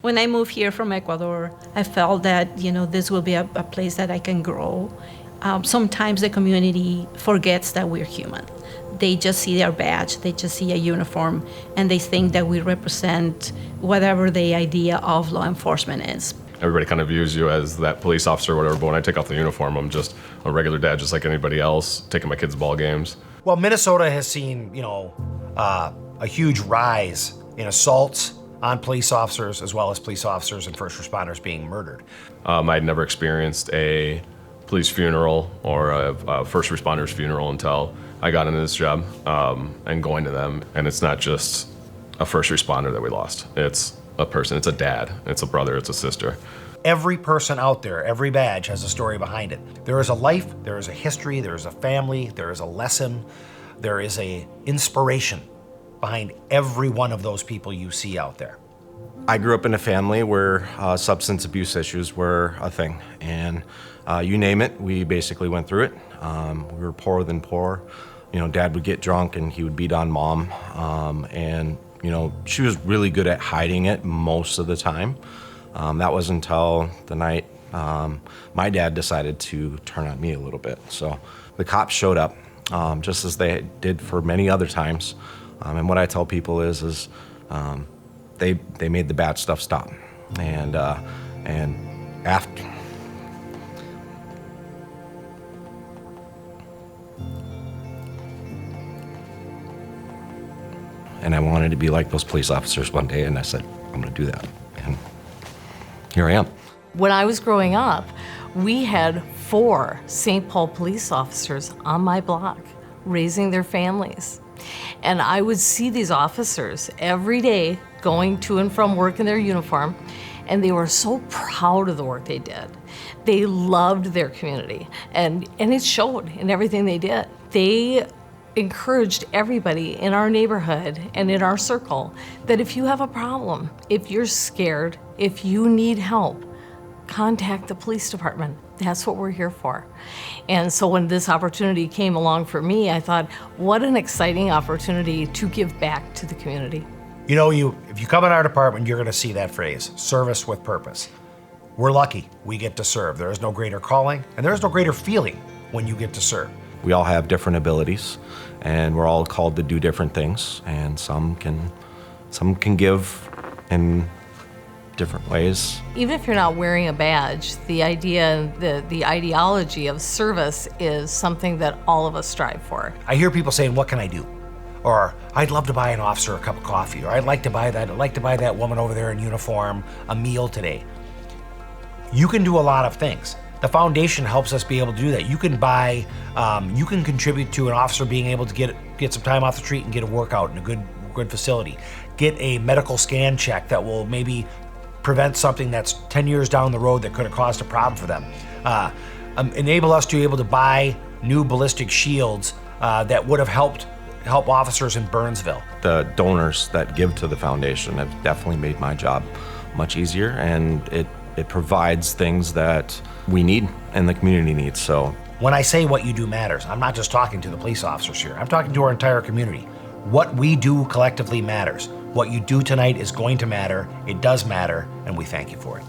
When I moved here from Ecuador, I felt that, this will be a place that I can grow. Sometimes the community forgets that we're human. They just see their badge, they just see a uniform, and they think that we represent whatever the idea of law enforcement is. Everybody kind of views you as that police officer or whatever, but when I take off the uniform, I'm just a regular dad, just like anybody else, taking my kids' ball games. Well, Minnesota has seen, a huge rise in assaults on police officers, as well as police officers and first responders being murdered. I'd never experienced a police funeral or a first responder's funeral until I got into this job and going to them. And it's not just a first responder that we lost. It's a person, it's a dad, it's a brother, it's a sister. Every person out there, every badge has a story behind it. There is a life, there is a history, there is a family, there is a lesson, there is a inspiration behind every one of those people you see out there. I grew up in a family where substance abuse issues were a thing, and you name it, we basically went through it. We were poorer than poor. Dad would get drunk and he would beat on mom, and she was really good at hiding it most of the time. That was until the night my dad decided to turn on me a little bit. So the cops showed up, just as they did for many other times. And what I tell people is they made the bad stuff stop. And after. And I wanted to be like those police officers one day, and I said, I'm gonna do that. And here I am. When I was growing up, we had 4 St. Paul police officers on my block raising their families. And I would see these officers every day going to and from work in their uniform, and they were so proud of the work they did. They loved their community, and it showed in everything they did. They encouraged everybody in our neighborhood and in our circle that if you have a problem, if you're scared, if you need help, contact the police department. That's what we're here for. And so when this opportunity came along for me, I thought, what an exciting opportunity to give back to the community. If you come in our department, you're gonna see that phrase, service with purpose. We're lucky we get to serve. There is no greater calling, and there is no greater feeling when you get to serve. We all have different abilities, and we're all called to do different things, and some can give in different ways. Even if you're not wearing a badge, the idea, the ideology of service is something that all of us strive for. I hear people saying, what can I do? Or, I'd love to buy an officer a cup of coffee, or I'd like to buy that woman over there in uniform a meal today. You can do a lot of things. The foundation helps us be able to do that. You can contribute to an officer being able to get some time off the street and get a workout in a good facility. Get a medical scan check that will maybe prevent something that's 10 years down the road that could have caused a problem for them. Enable us to be able to buy new ballistic shields that would have help officers in Burnsville. The donors that give to the foundation have definitely made my job much easier, and it provides things that we need and the community needs. So when I say what you do matters, I'm not just talking to the police officers here. I'm talking to our entire community. What we do collectively matters. What you do tonight is going to matter. It does matter, and we thank you for it.